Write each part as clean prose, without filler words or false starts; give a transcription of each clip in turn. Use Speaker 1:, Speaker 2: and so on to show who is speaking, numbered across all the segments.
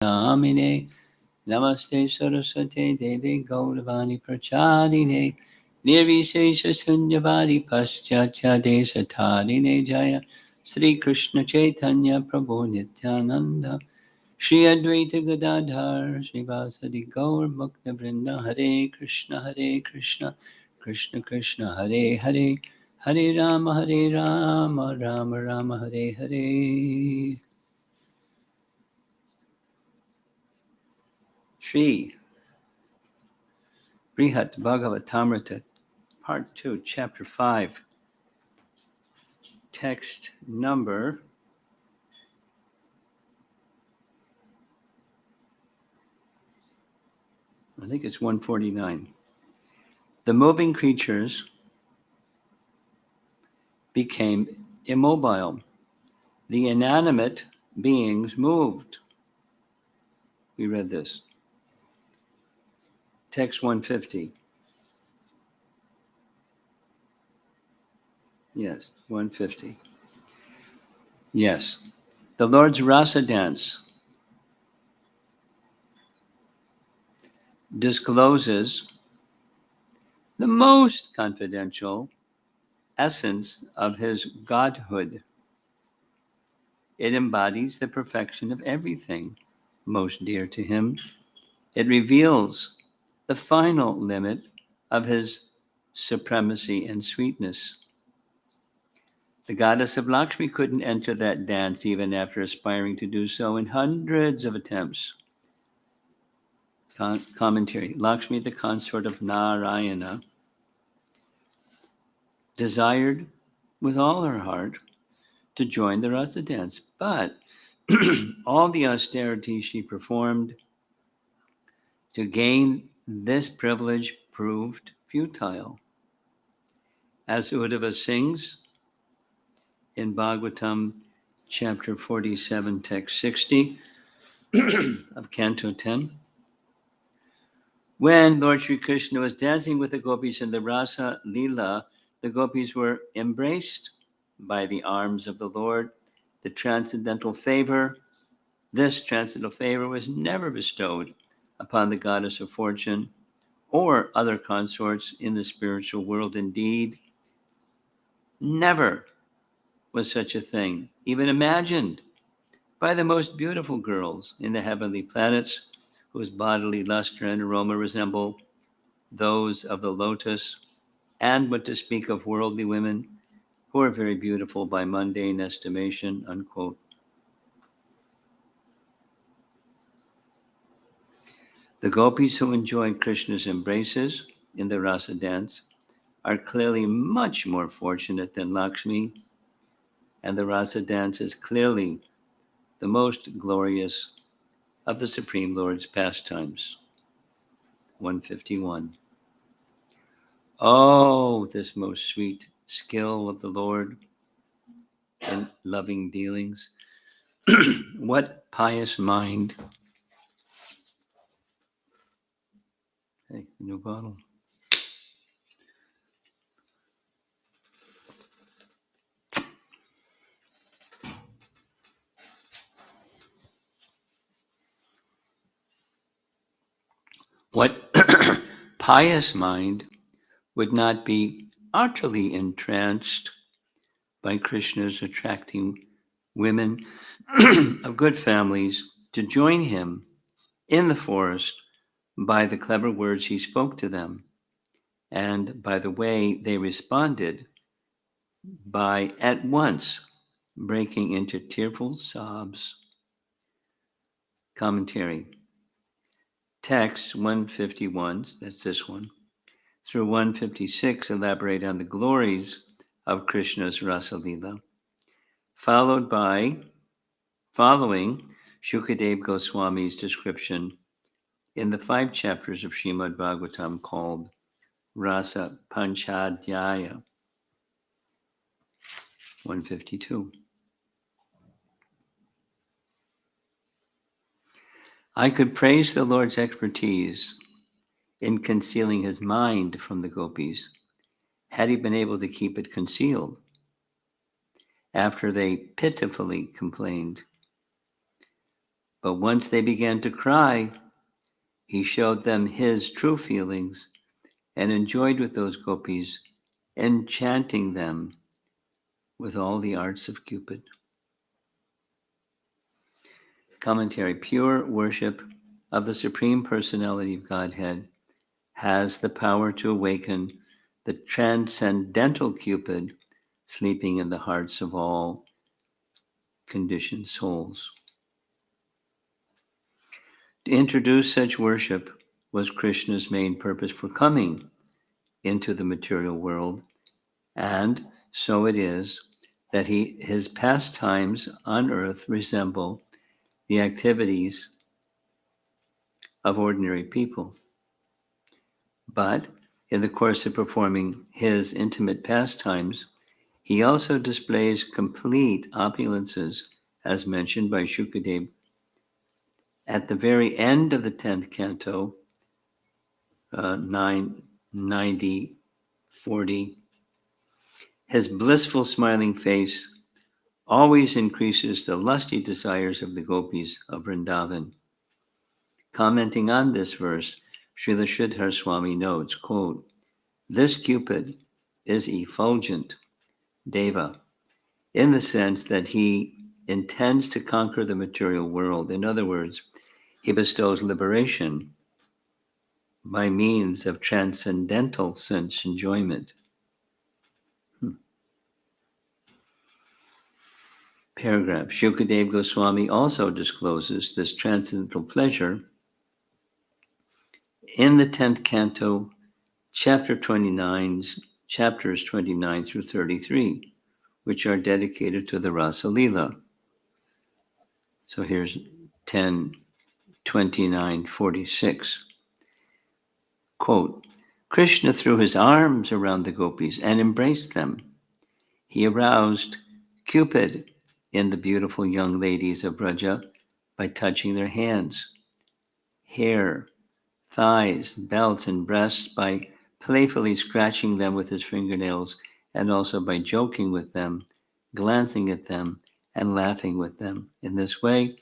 Speaker 1: Namine Namaste Saraswate Devi Gauravani Prachadine Nirvishesha Sunyavadi Paschatya Desatadine Jaya Sri Krishna Chaitanya Prabhu Nityananda Shri Advaita Gadadhar Srivasadi Gaur Bhakta Vrinda Hare Krishna Krishna Krishna Hare Hare Hare Rama Rama Rama Hare Hare. Shri Brhad Bhagavatamrta, Part 2, Chapter 5, Text number I think it's 149. The moving creatures became immobile. The inanimate beings moved. We read this. Text 150. Yes, 150. Yes. The Lord's Rasa dance discloses the most confidential essence of his godhood. It embodies the perfection of everything most dear to him. It reveals the final limit of his supremacy and sweetness. The goddess of Lakshmi couldn't enter that dance even after aspiring to do so in hundreds of attempts. Commentary. Lakshmi, the consort of Narayana, desired with all her heart to join the rasa dance, but all the austerities she performed to gain this privilege proved futile. As Uddhava sings in Bhagavatam chapter 47, text 60 of Canto 10, when Lord Sri Krishna was dancing with the gopis in the Rasa Leela, the gopis were embraced by the arms of the Lord. The transcendental favor, this transcendental favor was never bestowed upon the goddess of fortune or other consorts in the spiritual world. Indeed, never was such a thing even imagined by the most beautiful girls in the heavenly planets, whose bodily luster and aroma resemble those of the lotus, and what to speak of worldly women who are very beautiful by mundane estimation, unquote. The gopis who enjoy Krishna's embraces in the rasa dance are clearly much more fortunate than Lakshmi, and the rasa dance is clearly the most glorious of the Supreme Lord's pastimes. 151. Oh, this most sweet skill of the Lord in loving dealings. What pious mind. Hey, new bottle. What pious mind would not be utterly entranced by Krishna's attracting women of good families to join him in the forest by the clever words he spoke to them and by the way they responded by at once breaking into tearful sobs. Commentary. Text 151, that's this one, through 156 elaborate on the glories of Krishna's Rasa Leela, following Shukadev Goswami's description in the 5 chapters of Srimad Bhagavatam called Rasa Panchadhyaya. 152. I could praise the Lord's expertise in concealing his mind from the gopis had he been able to keep it concealed after they pitifully complained. But once they began to cry, he showed them his true feelings and enjoyed with those gopis, enchanting them with all the arts of Cupid. Commentary: pure worship of the Supreme Personality of Godhead has the power to awaken the transcendental Cupid sleeping in the hearts of all conditioned souls. To introduce such worship was Krishna's main purpose for coming into the material world, and so it is that his pastimes on earth resemble the activities of ordinary people. But in the course of performing his intimate pastimes, he also displays complete opulences, as mentioned by Shukadev at the very end of the 10th canto, 990, 40. His blissful smiling face always increases the lusty desires of the gopis of Vrindavan. Commenting on this verse, Srila Sridhar Swami notes, quote, "This Cupid is effulgent Deva in the sense that he intends to conquer the material world. In other words, he bestows liberation by means of transcendental sense enjoyment." Paragraph. Shukadev Goswami also discloses this transcendental pleasure in the 10th canto, chapters 29 through 33, which are dedicated to the Rasa Lila. So here's 10, 29, 46. Quote, "Krishna threw his arms around the gopis and embraced them. He aroused Cupid in the beautiful young ladies of Braja by touching their hands, hair, thighs, belts, and breasts, by playfully scratching them with his fingernails, and also by joking with them, glancing at them, and laughing with them. In this way,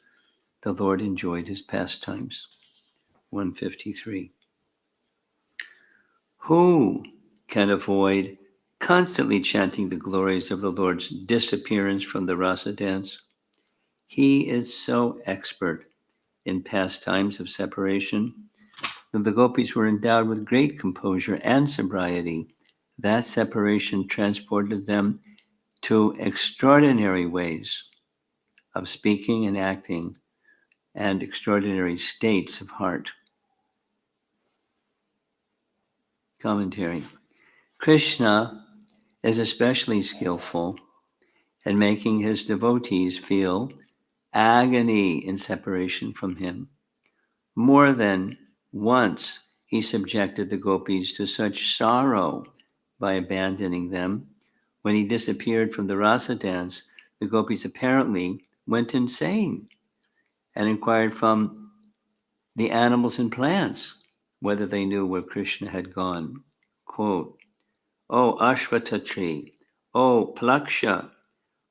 Speaker 1: the Lord enjoyed his pastimes." 153. Who can avoid constantly chanting the glories of the Lord's disappearance from the rasa dance? He is so expert in pastimes of separation that the gopis were endowed with great composure and sobriety. That separation transported them to extraordinary ways of speaking and acting and extraordinary states of heart. Commentary. Krishna is especially skillful in making his devotees feel agony in separation from him. More than once, he subjected the gopis to such sorrow by abandoning them. When he disappeared from the rasa dance, the gopis apparently went insane and inquired from the animals and plants whether they knew where Krishna had gone. Quote, "O Ashvata tree, O Plaksha,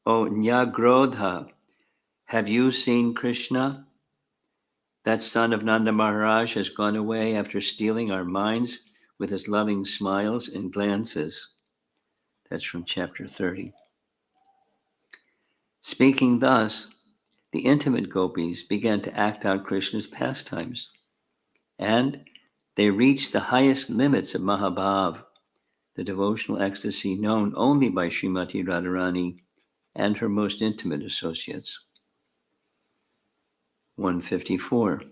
Speaker 1: O Nyagrodha, have you seen Krishna? That son of Nanda Maharaj has gone away after stealing our minds with his loving smiles and glances." That's from chapter 30. Speaking thus, the intimate gopis began to act out Krishna's pastimes, and they reached the highest limits of Mahabhav, the devotional ecstasy known only by Srimati Radharani and her most intimate associates. 154.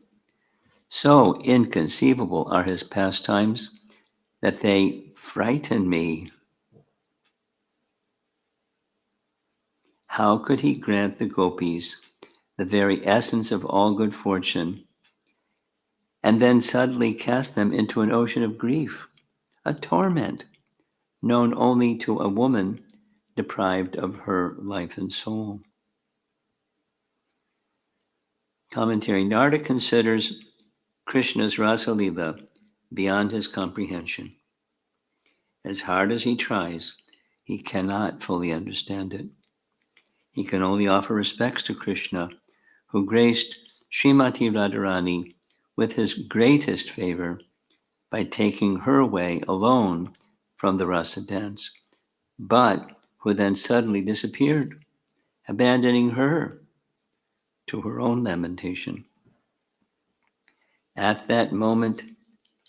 Speaker 1: So inconceivable are his pastimes that they frighten me. How could he grant the gopis the very essence of all good fortune and then suddenly cast them into an ocean of grief, a torment known only to a woman deprived of her life and soul? Commentary. Narada considers Krishna's Rasa Lila beyond his comprehension. As hard as he tries, he cannot fully understand it. He can only offer respects to Krishna, who graced Srimati Radharani with his greatest favor by taking her away alone from the rasa dance, but who then suddenly disappeared, abandoning her to her own lamentation. At that moment,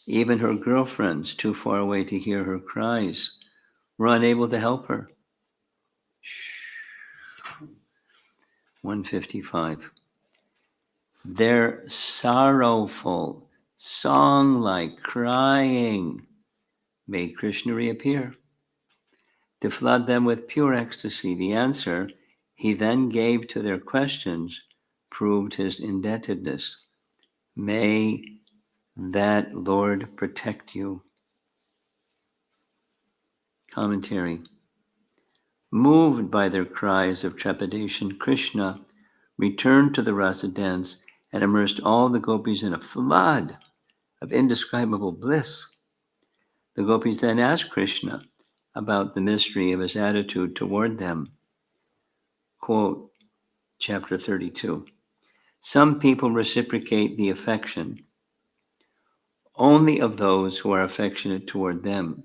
Speaker 1: even her girlfriends, too far away to hear her cries, were unable to help her. 155. Their sorrowful, song-like crying made Krishna reappear to flood them with pure ecstasy. The answer he then gave to their questions proved his indebtedness. May that Lord protect you. Commentary. Moved by their cries of trepidation, Krishna returned to the rasa dance and immersed all the gopis in a flood of indescribable bliss. The gopis then asked Krishna about the mystery of his attitude toward them. Quote, chapter 32. Some people reciprocate the affection only of those who are affectionate toward them,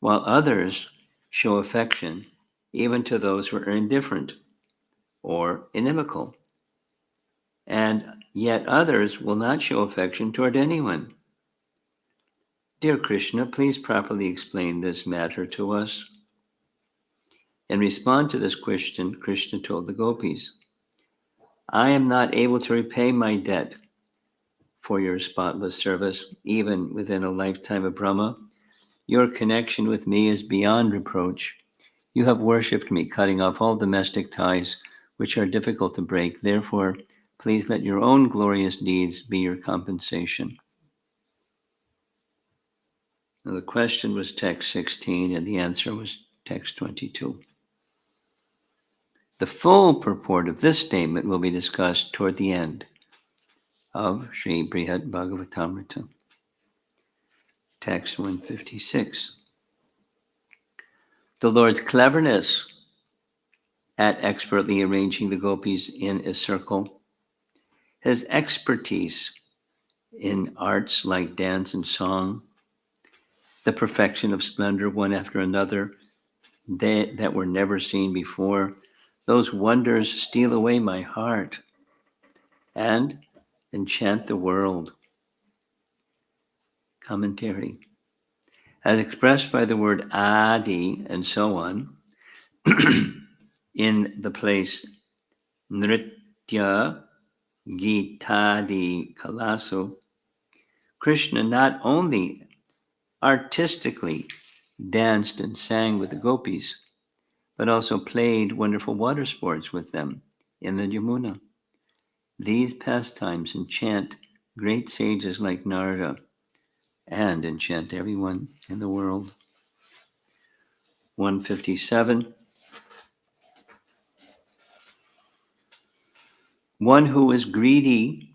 Speaker 1: while others show affection even to those who are indifferent or inimical. And yet others will not show affection toward anyone. Dear Krishna, please properly explain this matter to us. In response to this question, Krishna told the gopis, I am not able to repay my debt for your spotless service, even within a lifetime of Brahma. Your connection with me is beyond reproach. You have worshipped me, cutting off all domestic ties, which are difficult to break. Therefore, please let your own glorious deeds be your compensation. Now, the question was text 16, and the answer was text 22. The full purport of this statement will be discussed toward the end of Sri Brhad Bhagavatamrta, text 156. The Lord's cleverness at expertly arranging the gopis in a circle, his expertise in arts like dance and song, the perfection of splendor one after another that were never seen before, those wonders steal away my heart and enchant the world. Commentary. As expressed by the word adi and so on, in the place nritya gitadi kalasu, Krishna not only artistically danced and sang with the gopis, but also played wonderful water sports with them in the Yamuna. These pastimes enchant great sages like Narada and enchant everyone in the world. 157. One who is greedy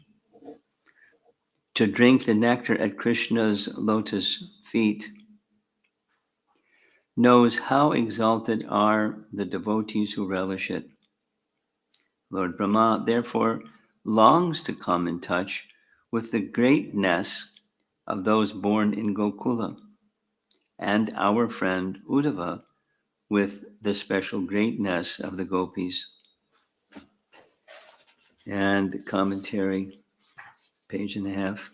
Speaker 1: to drink the nectar at Krishna's lotus feet knows how exalted are the devotees who relish it. Lord Brahma, therefore, longs to come in touch with the greatness of those born in Gokula, and our friend Uddhava with the special greatness of the gopis. And the commentary, page and a half.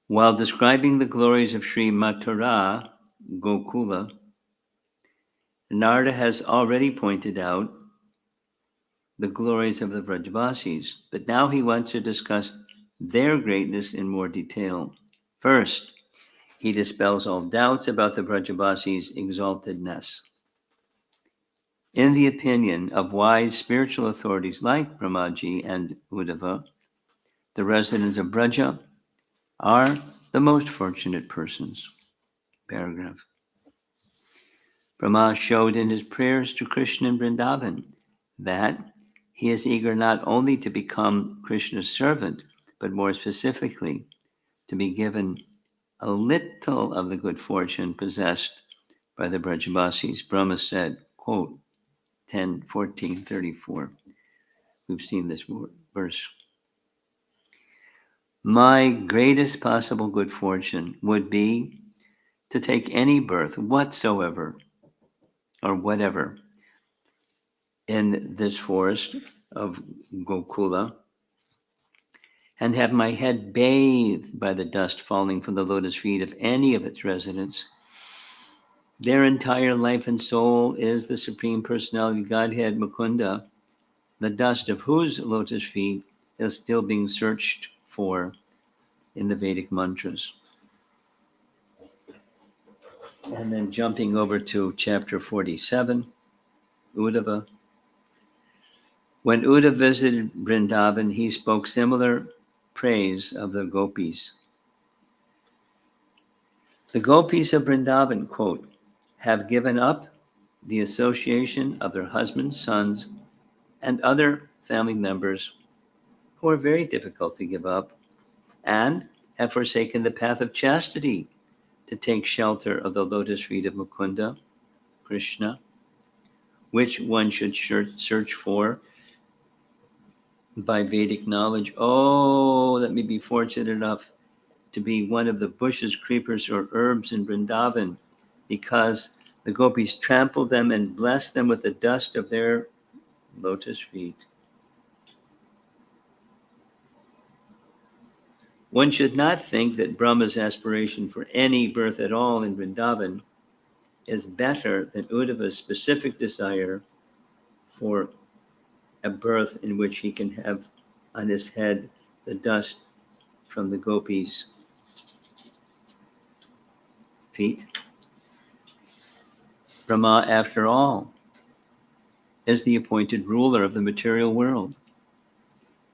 Speaker 1: While describing the glories of Sri Mathura, Gokula, Narada has already pointed out the glories of the Vrajavasis, but now he wants to discuss their greatness in more detail. First, he dispels all doubts about the Vrajavasis' exaltedness. In the opinion of wise spiritual authorities like Brahmaji and Uddhava, the residents of Braja are the most fortunate persons. Paragraph. Brahma showed in his prayers to Krishna in Vrindavan that he is eager not only to become Krishna's servant, but more specifically, to be given a little of the good fortune possessed by the Brajavasis. Brahma said, quote, 10:14:34, We've seen this verse. My greatest possible good fortune would be to take any birth whatsoever or whatever in this forest of Gokula and have my head bathed by the dust falling from the lotus feet of any of its residents. Their entire life and soul is the Supreme Personality Godhead Mukunda, the dust of whose lotus feet is still being searched for in the Vedic mantras. And then jumping over to chapter 47, Uddhava. When Uddhava visited Vrindavan, he spoke similar praise of the gopis. The gopis of Vrindavan, quote, have given up the association of their husbands, sons, and other family members who are very difficult to give up, and have forsaken the path of chastity to take shelter of the lotus feet of Mukunda, Krishna, which one should search for by Vedic knowledge. Oh, let me be fortunate enough to be one of the bushes, creepers, or herbs in Vrindavan, because the gopis trampled them and blessed them with the dust of their lotus feet. One should not think that Brahma's aspiration for any birth at all in Vrindavan is better than Uddhava's specific desire for a birth in which he can have on his head the dust from the gopis' feet. Brahma, after all, is the appointed ruler of the material world,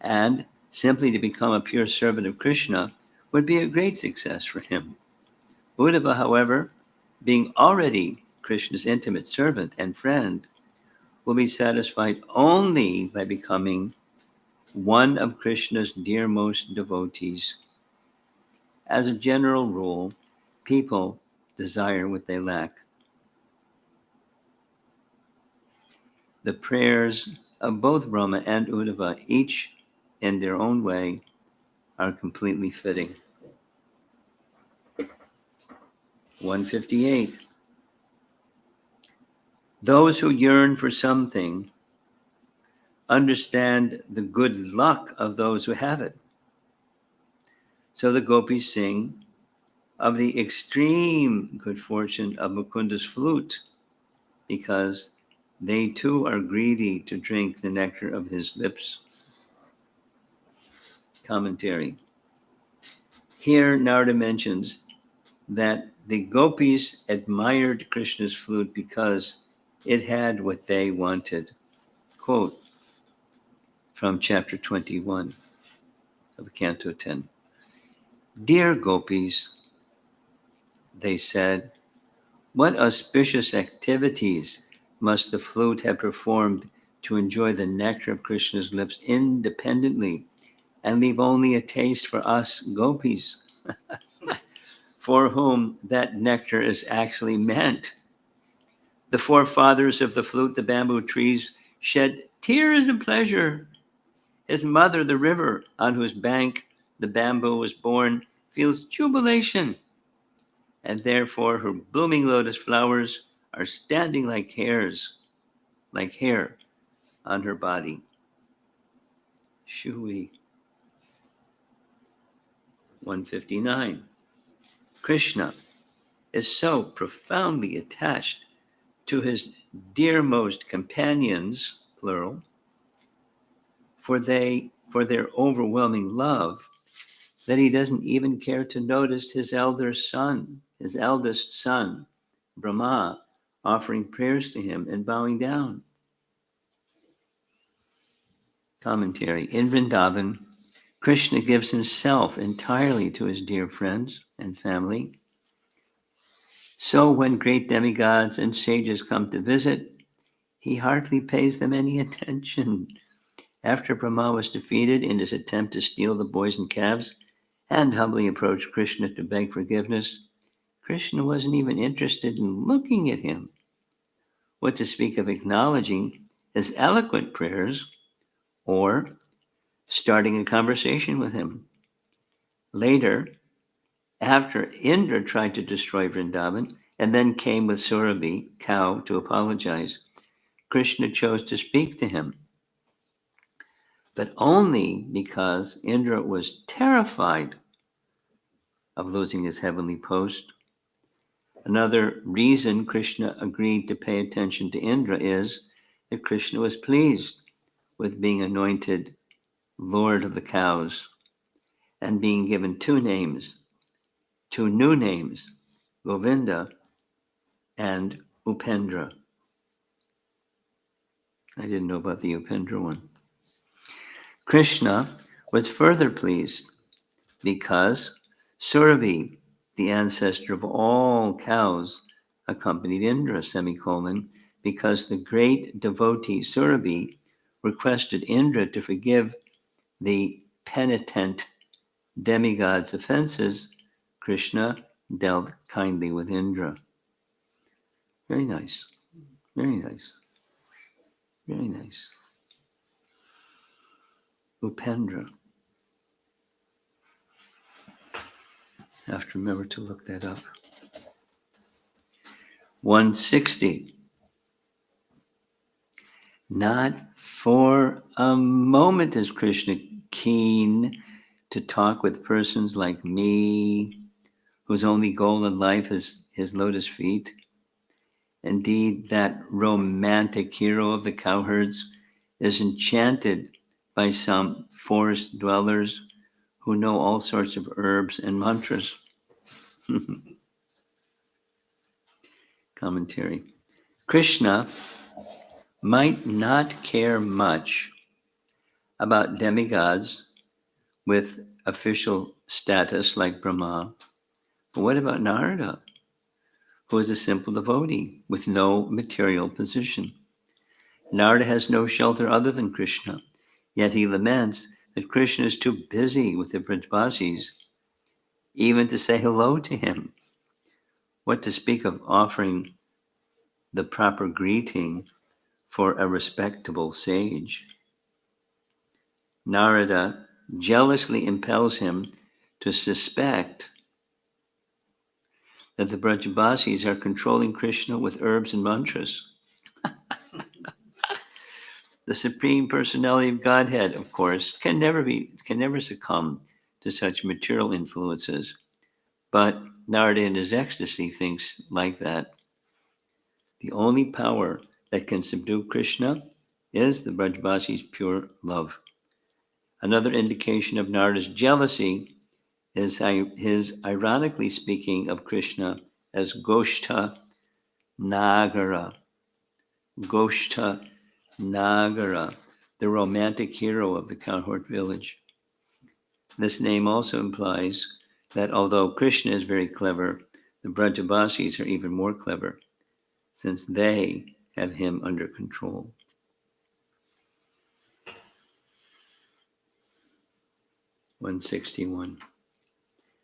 Speaker 1: and simply to become a pure servant of Krishna would be a great success for him. Uddhava, however, being already Krishna's intimate servant and friend, will be satisfied only by becoming one of Krishna's dearmost devotees. As a general rule, people desire what they lack. The prayers of both Brahma and Uddhava, each in their own way, are completely fitting. 158. Those who yearn for something understand the good luck of those who have it. So the gopis sing of the extreme good fortune of Mukunda's flute, because they too are greedy to drink the nectar of his lips. Commentary. Here Narada mentions that the gopis admired Krishna's flute because it had what they wanted. Quote from chapter 21 of Canto 10. Dear gopis, they said, what auspicious activities must the flute have performed to enjoy the nectar of Krishna's lips independently and leave only a taste for us gopis, for whom that nectar is actually meant. The forefathers of the flute, the bamboo trees, shed tears of pleasure. His mother, the river, on whose bank the bamboo was born, feels jubilation, and therefore her blooming lotus flowers are standing like hair on her body. Shui. 159. Krishna is so profoundly attached to his dearmost companions, plural, for their overwhelming love, that he doesn't even care to notice his eldest son, Brahma, offering prayers to him and bowing down. Commentary. In Vrindavan, Krishna gives himself entirely to his dear friends and family. So when great demigods and sages come to visit, he hardly pays them any attention. After Brahma was defeated in his attempt to steal the boys and calves and humbly approached Krishna to beg forgiveness, Krishna wasn't even interested in looking at him. What to speak of acknowledging his eloquent prayers or starting a conversation with him. Later, after Indra tried to destroy Vrindavan and then came with Surabhi, cow, to apologize, Krishna chose to speak to him, but only because Indra was terrified of losing his heavenly post. Another reason Krishna agreed to pay attention to Indra is that Krishna was pleased with being anointed Lord of the cows and being given two new names, Govinda and Upendra. I didn't know about the Upendra one. Krishna was further pleased because Surabhi, the ancestor of all cows, accompanied Indra, because the great devotee Surabhi requested Indra to forgive the penitent demigod's offenses. Krishna dealt kindly with Indra. Very nice. Very nice. Very nice. Upendra. I have to remember to look that up. 160. Not for a moment is Krishna keen to talk with persons like me, whose only goal in life is his lotus feet. Indeed, that romantic hero of the cowherds is enchanted by some forest dwellers who know all sorts of herbs and mantras. Commentary. Krishna might not care much about demigods with official status like Brahma, but what about Narada, who is a simple devotee with no material position? Narada has no shelter other than Krishna, yet he laments that Krishna is too busy with the Brajvasis even to say hello to him. What to speak of offering the proper greeting for a respectable sage? Narada jealously impels him to suspect that the Brajbasis are controlling Krishna with herbs and mantras. The Supreme Personality of Godhead, of course, can never succumb to such material influences, but Narada in his ecstasy thinks like that. The only power that can subdue Krishna is the Brajbasi's pure love. Another indication of Narada's jealousy is his ironically speaking of Krishna as Goshta Nagara. Goshta Nagara, the romantic hero of the cowherd village. This name also implies that although Krishna is very clever, the Brajbasis are even more clever, since they have him under control. (161).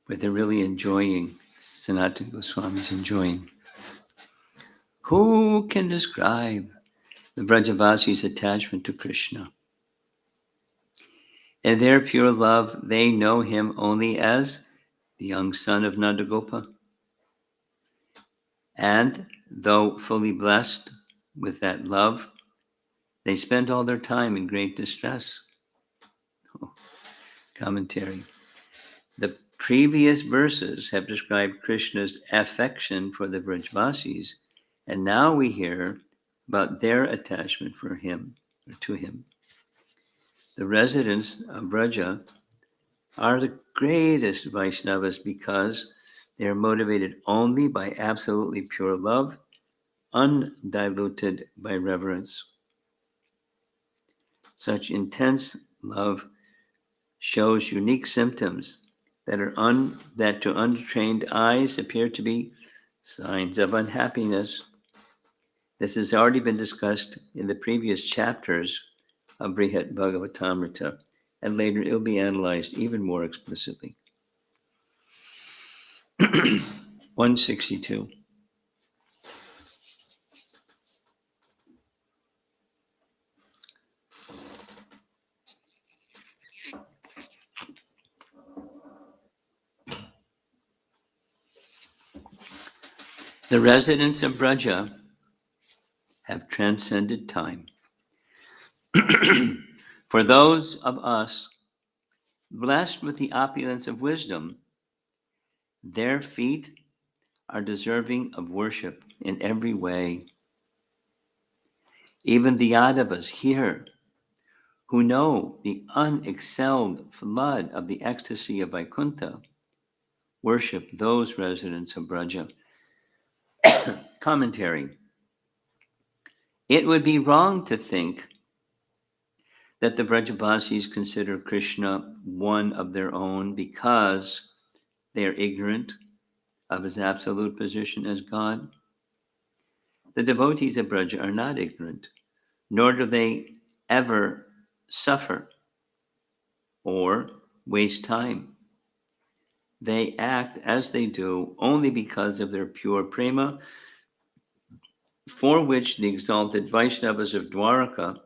Speaker 1: But they're really enjoying, Sanatana Goswami's enjoying. Who can describe the Brajavasis' attachment to Krishna? In their pure love, they know him only as the young son of Nandagopa. And though fully blessed with that love, they spend all their time in great distress. Commentary. The previous verses have described Krishna's affection for the Brajvasis, and now we hear about their attachment for him, or to him. The residents of Braja are the greatest Vaishnavas because they are motivated only by absolutely pure love, undiluted by reverence. Such intense love shows unique symptoms that to untrained eyes appear to be signs of unhappiness. This has already been discussed in the previous chapters of Brhad Bhagavatamrta, and later it will be analyzed even more explicitly. 162. The residents of Braja have transcended time. For those of us blessed with the opulence of wisdom, their feet are deserving of worship in every way. Even the Yadavas here, who know the unexcelled flood of the ecstasy of Vaikuntha, worship those residents of Braja. Commentary. It would be wrong to think that the Brajabasis consider Krishna one of their own because they are ignorant of his absolute position as God. The devotees of Braja are not ignorant, nor do they ever suffer or waste time. They act as they do only because of their pure prema, for which the exalted Vaishnavas of Dwaraka,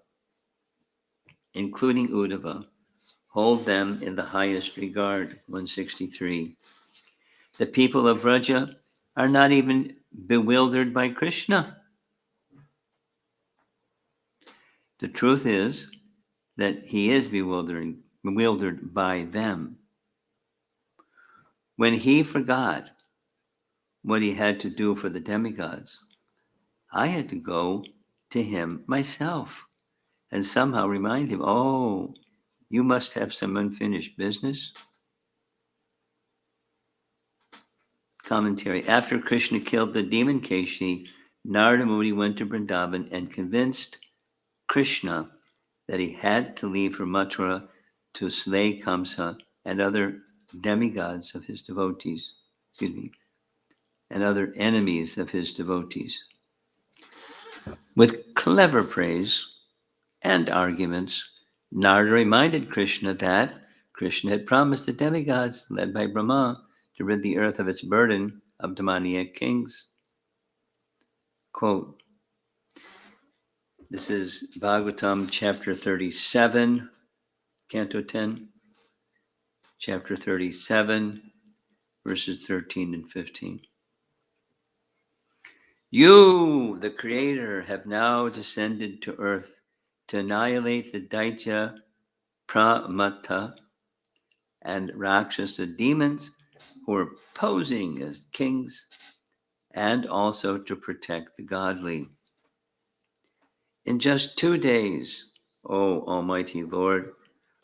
Speaker 1: including Uddhava, hold them in the highest regard. 163. The people of Braja are not even bewildered by Krishna. The truth is that he is bewildered by them. When he forgot what he had to do for the demigods, I had to go to him myself and somehow remind him, oh, you must have some unfinished business. Commentary. After Krishna killed the demon Keshi, Narada Muni went to Vrindavan and convinced Krishna that he had to leave for Mathura to slay Kamsa and other demigods of his devotees, and other enemies of his devotees. With clever praise and arguments, Narada reminded Krishna that Krishna had promised the demigods, led by Brahma, to rid the earth of its burden of demoniac kings. Quote, this is Bhagavatam chapter 37, Canto 10, chapter 37, verses 13 and 15. You, the Creator, have now descended to earth to annihilate the Daitya Pramata and Rakshasa demons who are posing as kings, and also to protect the godly. In just 2 days, O Almighty Lord,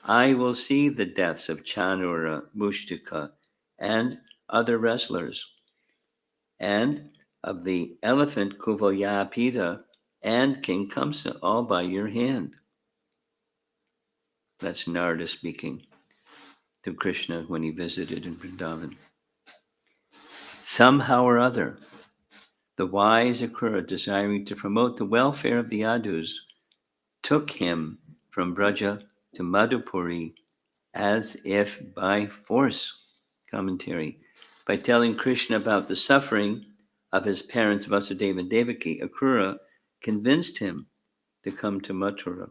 Speaker 1: I will see the deaths of Chanura, Mushtika, and other wrestlers, and of the elephant Kuvalyapita and King Kamsa, all by your hand. That's Narada speaking to Krishna when he visited in Vrindavan. Somehow or other, the wise Akrura, desiring to promote the welfare of the Yadus, took him from Braja to Madhupuri as if by force. Commentary. By telling Krishna about the suffering of his parents Vasudeva and Devaki, Akrura convinced him to come to Mathura.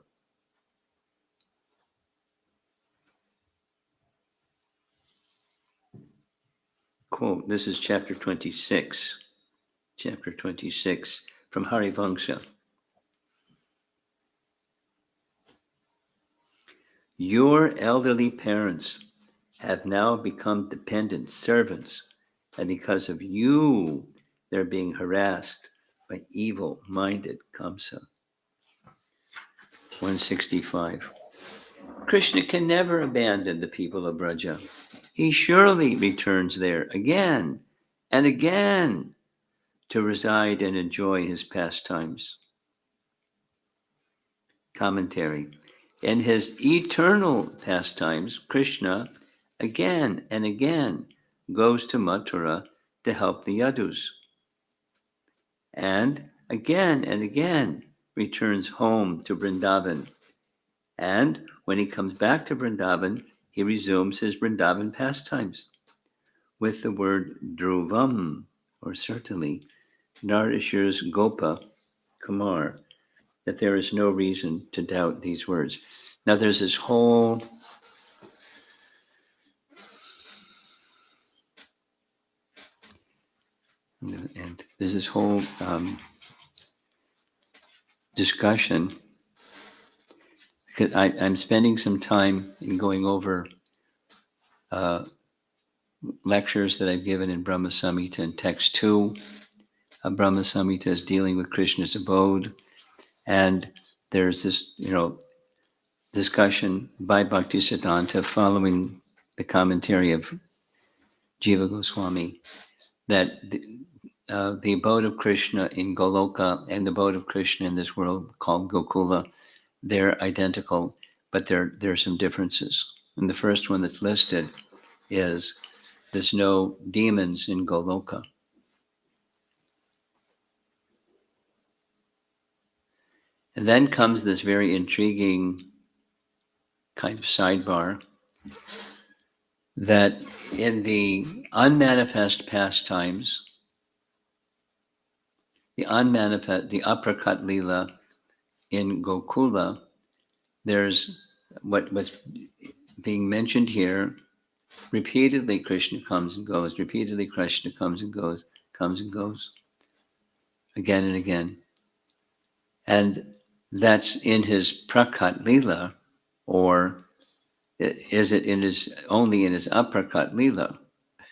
Speaker 1: Quote, this is chapter 26 from Harivangsha. Your elderly parents have now become dependent servants, and because of you, they're being harassed by evil-minded Kamsa. 165. Krishna can never abandon the people of Braja. He surely returns there again and again to reside and enjoy his pastimes. Commentary. In his eternal pastimes, Krishna again and again goes to Mathura to help the Yadus, and again returns home to Vrindavan. And when he comes back to Vrindavan, he resumes his Vrindavan pastimes with the word Dhruvam, or certainly, Narada assures Gopa Kumar that there is no reason to doubt these words. Now there's this whole And there's this whole discussion, because I'm spending some time in going over lectures that I've given in Brahma Samhita, and text 2 of Brahma Samhita is dealing with Krishna's abode. And there's this, discussion by Bhaktisiddhanta following the commentary of Jiva Goswami that the abode of Krishna in Goloka and the abode of Krishna in this world called Gokula, they're identical, but there are some differences. And the first one that's listed is there's no demons in Goloka. And then comes this very intriguing kind of sidebar that in the unmanifest pastimes, the Aprakat Lila in Gokula, there's what was being mentioned here. Repeatedly Krishna comes and goes, repeatedly Krishna comes and goes, again and again. And that's in his Prakat Lila, or is it only in his Aprakat Lila?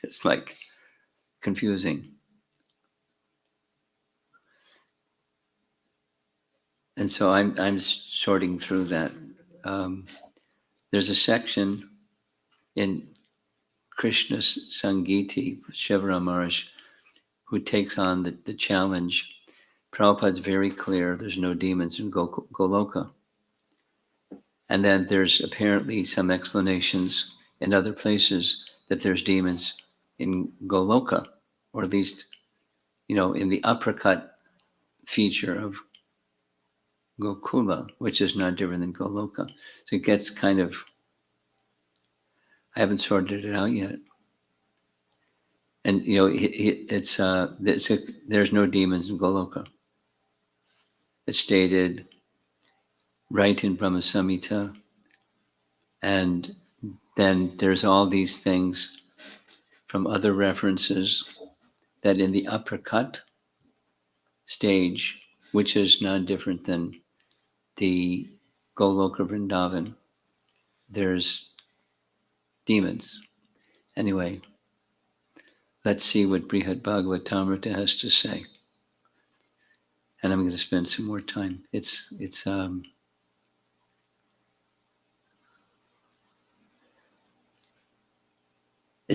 Speaker 1: It's like confusing. And so I'm sorting through that. There's a section in Krishna's Sangiti, Shivaram Maharaj, who takes on the challenge. Prabhupada's very clear, there's no demons in Goloka. And then there's apparently some explanations in other places that there's demons in Goloka, or at least, in the uppercut feature of Gokula, which is not different than Goloka. So it gets kind of, I haven't sorted it out yet. And, there's no demons in Goloka. It's stated right in Brahma Samhita. And then there's all these things from other references that in the uppercut stage, which is not different than the Goloka Vrindavan, there's demons. Anyway, let's see what Brhad Bhagavatamrta has to say. And I'm going to spend some more time. It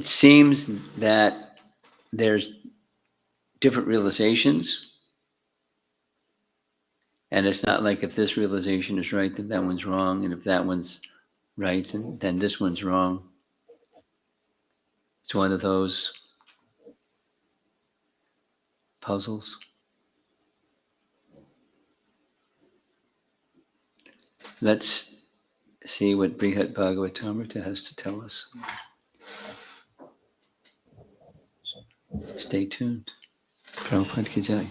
Speaker 1: seems that there's different realizations, and it's not like if this realization is right, then that one's wrong, and if that one's right, then this one's wrong. It's one of those puzzles. Let's see what Brhad Bhagavatamrta has to tell us. Stay tuned. Prabhupada ki jai.